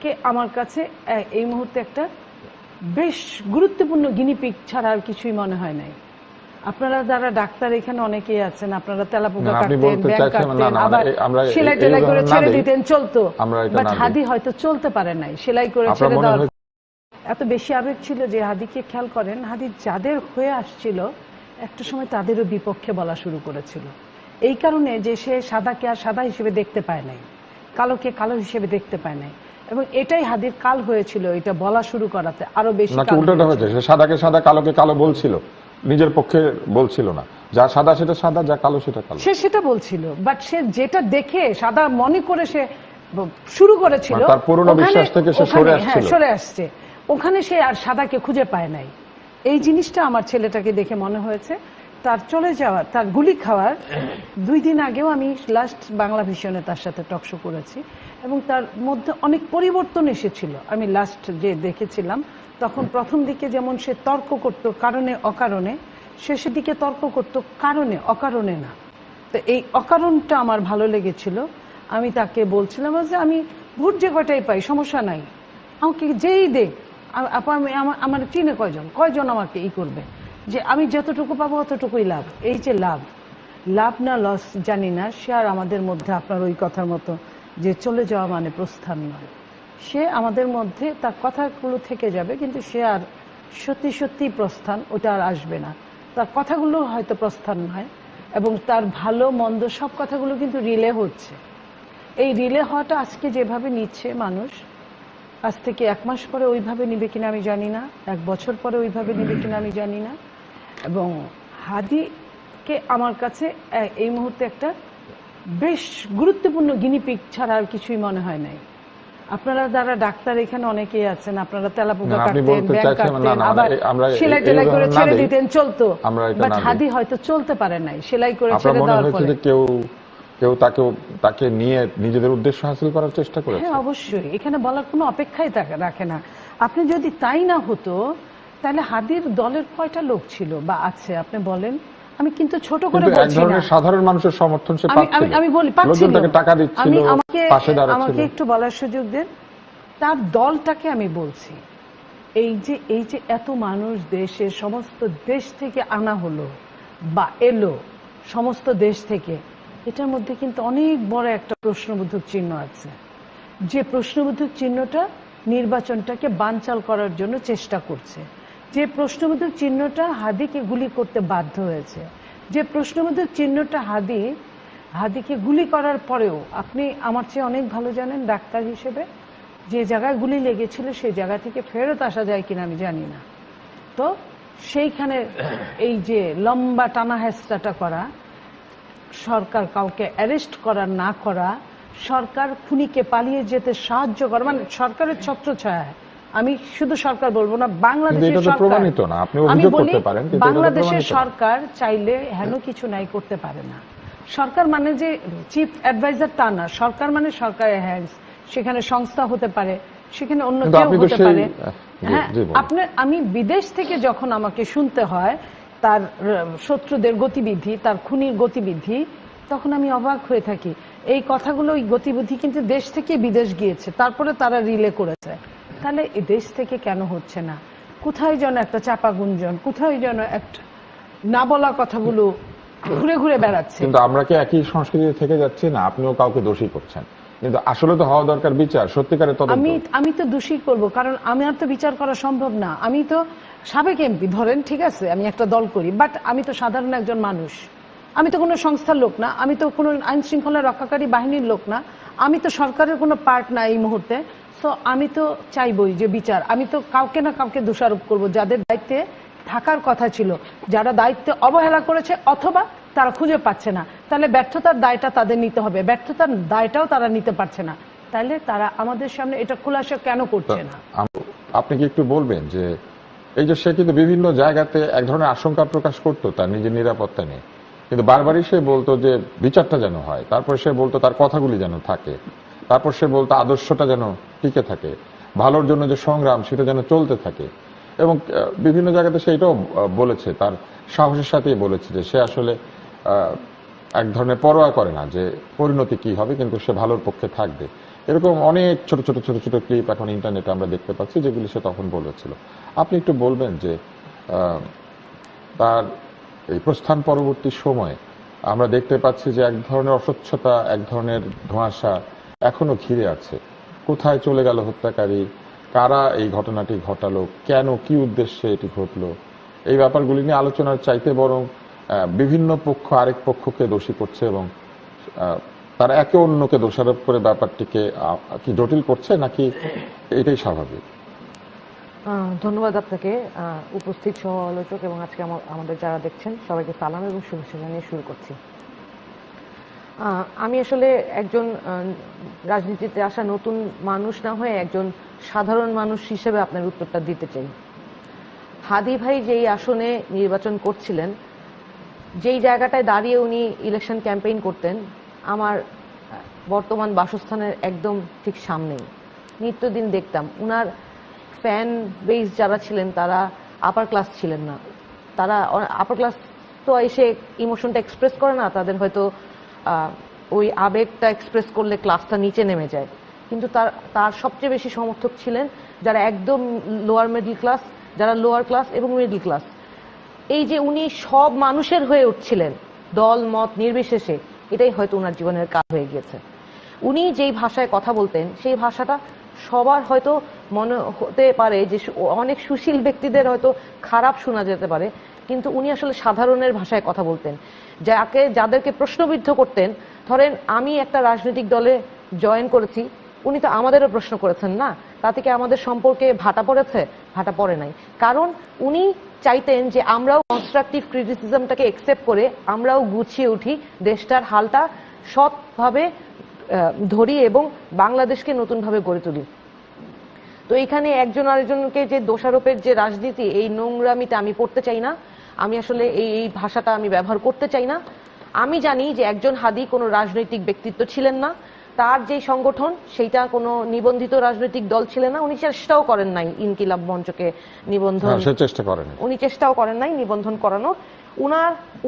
কে আমার কাছে এই মুহূর্তে একটা বেশ গুরুত্বপূর্ণ গিনিপিগ ছাড়া আর কিছুই মনে হয় নাই। আপনারা যারা ডাক্তার এখানে অনেকেই আছেন, আপনারা তেলাপোকা কাটতেন, ব্যাঙ কাটতেন, আবার সেলাই টেলাই করে ছেড়ে দিতেন, চলতো। বাট হাদি হয়তো চলতে পারে নাই, সেলাই করে ছেড়ে দেওয়ার এত বেশি আবেগ ছিল যে হাদিকে খেয়াল করেন, হাদি যাদের হয়ে আসছিল একটা সময় তাদেরও বিপক্ষে বলা শুরু করেছিল। এই কারণে যে সে সাদাকে আর সাদা হিসেবে দেখতে পায় নাই, কালোকে কালো হিসেবে দেখতে পায় নাই, এবং এটাই হাদির কাল হয়েছিল এটা বলা শুরু করাতে আরো বেশি। উল্টোটা হয়েছে, সে সাদাকে সাদা কালোকে কালো বলছিল, নিজের পক্ষে বলছিল না। যা সাদা সেটা সাদা, যা কালো সেটা কালো, সে সেটা বলছিল। বাট সে যেটা দেখে সাদা মনে করে সে শুরু করেছিল, তার পুরনো বিশ্বাস থেকে সে সরে আসছে, ওখানে সে আর সাদাকে খুঁজে পায় নাই। এই জিনিসটা আমার ছেলেটাকে দেখে মনে হয়েছে। তার চলে যাওয়ার, তার গুলি খাওয়ার 2 দিন আগেও আমি লাস্ট বাংলা ভিশনে তার সাথে টকশো করেছি, এবং তার মধ্যে অনেক পরিবর্তন এসেছিল। আমি লাস্ট যে দেখেছিলাম তখন প্রথম দিকে যেমন সে তর্ক করত কারণে অকারণে, শেষের দিকে তর্ক করত কারণে অকারণে না। তো এই অকারণটা আমার ভালো লেগেছিল। আমি তাকে বলছিলাম যে আমি ভোট যে কয়টাই পাই সমস্যা নাই, আমাকে যেই দেখ, আমার চিনে কয়জন আমাকে করবে, যে আমি যতটুকু পাবো অতটুকুই লাভ। এই যে লাভ না লস জানি না, সে আর আমাদের মধ্যে আপনার ওই কথার মতো যে চলে যাওয়া মানে প্রস্থান নয়। সে আমাদের মধ্যে তার কথাগুলো থেকে যাবে, কিন্তু সে আর সত্যি সত্যি প্রস্থান ওটা আর আসবে না। তার কথাগুলো হয়তো প্রস্থান নয়, এবং তার ভালো মন্দ সব কথাগুলো কিন্তু রিলে হচ্ছে। এই রিলে হওয়াটা আজকে যেভাবে নিচ্ছে মানুষ, আজ থেকে 1 মাস পরে ওইভাবে নিবে কিনা আমি জানি না, 1 বছর পরে ওইভাবে নিবে কিনা আমি জানি না। এবং হাদিকে আমার কাছে এই মুহূর্তে একটা বেশ গুরুত্বপূর্ণ গিনিপিগ ছাড়া আর কিছুই মনে হয় নাই। আপনারা যারা ডাক্তার এখানে অনেকেই আছেন, আপনারা তেলাপোকা কাটতেন, ব্যাঙ কাটতেন, আবার সেলাই টেলাই করে ছেড়ে দিতেন, চলতো। বাট হাদি হয়তো চলতে পারে নাই, সেলাই করে ছেড়ে দেওয়ার পরে কেউ তাকে নিয়ে নিজেদের উদ্দেশ্য হাসিল করার চেষ্টা করে। হ্যাঁ, অবশ্যই। এখানে বলার কোনো অপেক্ষাই রাখে না। আপনি যদি তাই না হতো তাহলে হাদির দলের কয়টা লোক ছিল বা আছে আপনি বলেন। আমি কিন্তু ছোট করে বলছি না, সাধারণ মানুষের সমর্থন সে পাচ্ছিল, আমি বলি পাচ্ছিল, টাকা দিচ্ছিল, পাশে দাঁড়াচ্ছিল। আমাকে একটু বলার সুযোগ দেন। তার দলটাকে আমি বলছি, এই যে এত মানুষ দেশের সমস্ত দেশ থেকে আনা হলো বা এলো, সমস্ত দেশ থেকে, এটার মধ্যে কিন্তু অনেক বড় একটা প্রশ্নবোধক চিহ্ন আছে। যে প্রশ্নবোধক চিহ্নটা নির্বাচনটাকে বানচাল করার জন্য চেষ্টা করছে, যে প্রশ্নবোধক চিহ্নটা হাদিকে গুলি করতে বাধ্য হয়েছে, যে প্রশ্নবোধক চিহ্নটা হাদিকে গুলি করার পরেও, আপনি আমার চেয়ে অনেক ভালো জানেন ডাক্তার হিসেবে, যে জায়গায় গুলি লেগেছিল সেই জায়গা থেকে ফেরত আসা যায় কিনা আমি জানি না। তো সেইখানে এই যে লম্বা টানা হেঁচড়াটা করা, সরকার কাউকে অ্যারেস্ট করা না করা, সরকার খুনিকে পালিয়ে যেতে সাহায্য করা, মানে সরকারের ছত্রছায়া। আমি শুধু সরকার বলবো না, বাংলাদেশের সরকার, আমি বলি বাংলাদেশের সরকার চাইলে হেন কিছু নাই করতে পারে না। সরকার মানে যে চিফ অ্যাডভাইজার তা না, সরকার মানে সরকারের হ্যান্ডস। সেখানে সংস্থা হতে পারে, সেখানে অন্য কেউ হতে পারে। হ্যাঁ, আমি বিদেশ থেকে যখন আমাকে শুনতে হয় তার শত্রুদের গতিবিধি, তার খুনির গতিবিধি, তখন আমি অবাক হয়ে থাকি। এই কথাগুলো, ওই গতিবিধি কিন্তু দেশ থেকে বিদেশ গিয়েছে, তারপরে তারা রিলে করেছে। তাহলে এই দেশ থেকে কেন হচ্ছে না? কোথায় যেন একটা চাপা গুঞ্জন, কোথায় যেন একটা না বলা কথাগুলো ঘুরে ঘুরে বেড়াচ্ছে। কিন্তু আমরা কি একই সংস্কৃতিতে থেকে যাচ্ছি না? আপনিও কাউকে দোষী করছেন, কিন্তু আসলে তো হওয়া দরকার বিচার, সত্যিকারের তদন্ত। আমি তো দোষী করব, কারণ আমার তো বিচার করা সম্ভব না। আমি তো সাবেক এমপি ধরেন, ঠিক আছে, আমি একটা দল করি, বাট আমি তো সাধারণ একজন মানুষ। আমি তো কোনো সংস্থার লোক না, আমি তো কোনো আইন শৃঙ্খলা রক্ষাকারী বাহিনীর লোক না, আমি তো সরকারের কোনো পার্ট না এই মুহূর্তে। তো আমি তো চাইবই যে বিচার। আমি তো কাউকে না কাউকে দোষারোপ করব, যাদের দায়িত্বে থাকার কথা ছিল, যারা দায়িত্বে অবহেলা করেছে অথবা তারা খুঁজে পাচ্ছে না। তাহলে ব্যর্থতার দায়টা তাদের নিতে হবে, ব্যর্থতার দায়টাও তারা নিতে পারছে না, তাহলে তারা আমাদের সামনে এটা খোলাসা কেন করছে না? আপনি কি একটু বলবেন যে এই যে সে কিন্তু বিভিন্ন জায়গাতে এক ধরনের আশঙ্কা প্রকাশ করতো তার নিজের নিরাপত্তা নিয়ে, কিন্তু বারবারই সে বলতো যে বিচারটা যেন হয়, তারপর সে বলতো তার কথাগুলি যেন থাকে, তারপর সে বলতো আদর্শটা যেন টিকে থাকে, ভালোর জন্য যে সংগ্রাম সেটা যেন চলতে থাকে। এবং বিভিন্ন জায়গাতে সে এটাও বলেছে, তার সাহসের সাথেই বলেছে যে সে আসলে এক ধরনের পরোয়া করে না যে পরিণতি কি হবে, কিন্তু সে ভালোর পক্ষে থাকবে। এরকম অনেক ছোট ছোট ছোট ছোট ক্লিপ এখন ইন্টারনেটে আমরা দেখতে পাচ্ছি, যেগুলি সে তখন বলেছিল। আপনি একটু বলবেন যে তার এই প্রস্থান পরবর্তী সময়ে আমরা দেখতে পাচ্ছি যে এক ধরনের অস্বচ্ছতা, এক ধরনের ধোঁয়াশা এখনো ঘিরে আছে। কোথায় চলে গেল হত্যাকারী, কারা এই ঘটনাটি ঘটালো, কেন, কি উদ্দেশ্যে এটি ঘটলো, এই ব্যাপারগুলি নিয়ে আলোচনার চাইতে বরং বিভিন্ন পক্ষ আরেক পক্ষকে দোষী করছে এবং তারা একে অন্যকে দোষারোপ করে ব্যাপারটিকে কি জটিল করছে, নাকি এটাই স্বাভাবিক? ধন্যবাদ আপনাকে, উপস্থিত সহ আলোচক এবং আজকে আমাদের যারা দেখছেন সবাইকে সালাম এবং শুভেচ্ছা জানিয়ে শুরু করছি। আমি আসলে একজন রাজনীতিতে আসা নতুন মানুষ না হয়ে একজন সাধারণ মানুষ হিসেবে আপনার উত্তরটা দিতে চাই। হাদি ভাই যেই আসনে নির্বাচন করছিলেন, যেই জায়গাটায় দাঁড়িয়ে উনি ইলেকশন ক্যাম্পেইন করতেন, আমার বর্তমান বাসস্থানের একদম ঠিক সামনেই। নিত্যদিন দেখতাম উনার ফ্যান বেস যারা ছিলেন তারা আপার ক্লাস ছিলেন না। তারা আপার ক্লাস তো এসে ইমোশনটা এক্সপ্রেস করে না, তাদের হয়তো ওই আবেগটা এক্সপ্রেস করলে ক্লাসটা নিচে নেমে যায়। কিন্তু তার সবচেয়ে বেশি সমর্থক ছিলেন যারা একদম লোয়ার মিডল ক্লাস, যারা লোয়ার ক্লাস এবং মিডল ক্লাস। এই যে উনি সব মানুষের হয়ে উঠছিলেন, দল মত নির্বিশেষে, এটাই হয়তো ওনার জীবনের কাজ হয়ে গিয়েছে। উনি যেই ভাষায় কথা বলতেন সেই ভাষাটা সবার হয়তো মনে হতে পারে যে অনেক সুশীল ব্যক্তিদের হয়তো খারাপ শোনা যেতে পারে, কিন্তু উনি আসলে সাধারণের ভাষায় কথা বলতেন। যাদেরকে প্রশ্নবিদ্ধ করতেন, ধরেন আমি একটা রাজনৈতিক দলে জয়েন করেছি, উনি তো আমাদেরও প্রশ্ন করেছেন না, তা থেকে আমাদের সম্পর্কে ভাটা পড়েছে? ভাটা পড়ে নাই। কারণ উনি চাইতেন যে আমরাও কনস্ট্রাকটিভ ক্রিটিসিজমটাকে একসেপ্ট করে আমরাও গুছিয়ে উঠি, দেশটার হালটা সৎভাবে ধরি এবং বাংলাদেশকে নতুনভাবে গড়ে তুলি। তো এখানে একজন আরেকজনকে যে দোষারোপের যে রাজনীতি, এই নোংরামিতে আমি পড়তে চাই না। আমি আসলে এই ভাষাটা আমি ব্যবহার করতে চাই না। আমি জানি যে একজন হাদি কোনো রাজনৈতিক ব্যক্তিত্ব ছিলেন না, তার যে সংগঠন সেইটা কোনো নিবন্ধিত রাজনৈতিক দল ছিলেন না। উনি চেষ্টাও করেন নাই ইনকিলাব মঞ্চকে নিবন্ধন, উনি চেষ্টাও করেন নাই নিবন্ধন করানোর।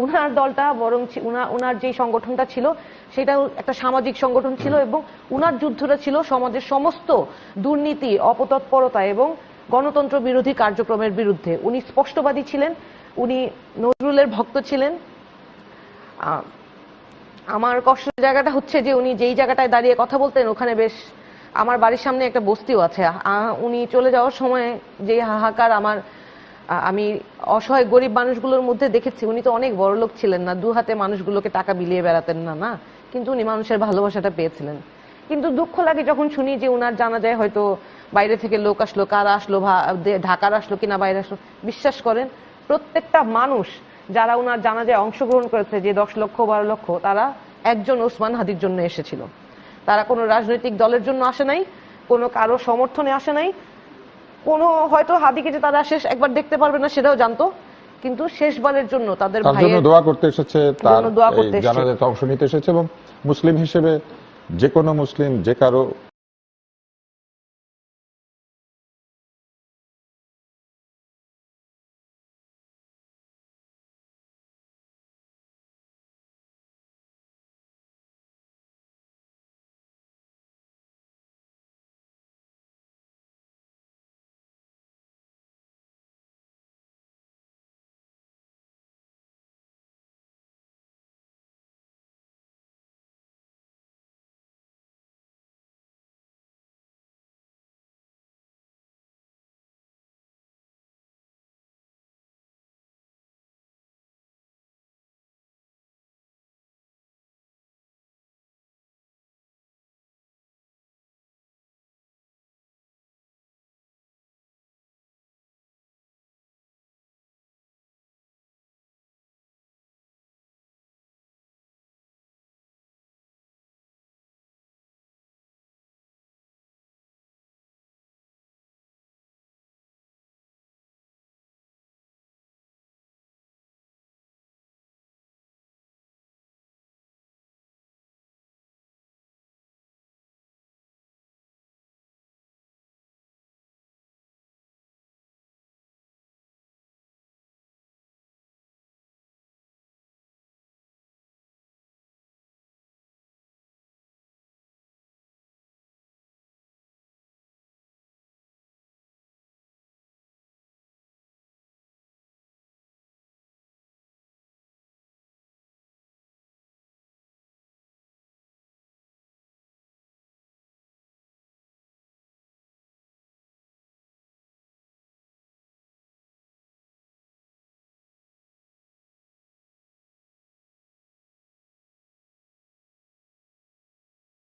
উনার দলটা বরং উনার যে সংগঠনটা ছিল সেটাও একটা সামাজিক সংগঠন ছিল এবং উনার যুদ্ধটা ছিল সমাজের সমস্ত দুর্নীতি, অপতৎপরতা এবং গণতন্ত্র বিরোধী কার্যক্রমের বিরুদ্ধে। উনি স্পষ্টবাদী ছিলেন, উনি নজরুলের ভক্ত ছিলেন। আমার কষ্টের জায়গাটা হচ্ছে যে উনি যেই জায়গাটায় দাঁড়িয়ে কথা বলতেন ওখানে বেশ, আমার বাড়ির সামনে একটা বস্তিও আছে। উনি চলে যাওয়ার সময় যে হাহাকার আমি অসহায় গরিব মানুষগুলোর মধ্যে দেখেছি। উনি তো অনেক বড় লোক ছিলেন না, দু হাতে মানুষগুলোকে টাকা বিলিয়ে বেড়াতেন না, কিন্তু উনি মানুষের ভালোবাসাটা পেয়েছিলেন। কিন্তু দুঃখ লাগে যখন শুনি যে উনার জানা যায় হয়তো বাইরে থেকে লোক আসলো, কারা আসলো, ঢাকার আসলো কিনা বাইরে আসলো। বিশ্বাস করেন, প্রত্যেকটা মানুষ যারা উনার জানাজায় অংশগ্রহণ করেছে, যে 10 লক্ষ 12 লক্ষ, তারা একজন ওসমান হাদির জন্য এসেছিল। তারা কোনো রাজনৈতিক দলের জন্য আসে নাই, কোনো কারো সমর্থনে আসে নাই, কোনো হয়তো হাদিকে যে তারা শেষ একবার দেখতে পারবে না সেটাও জানতো, কিন্তু শেষবারের জন্য তাদের ভাইয়ের দোয়া করতে এসেছে, তার জানাজায় অংশ নিতে এসেছে। এবং মুসলিম হিসেবে যে কোনো মুসলিম যে কারো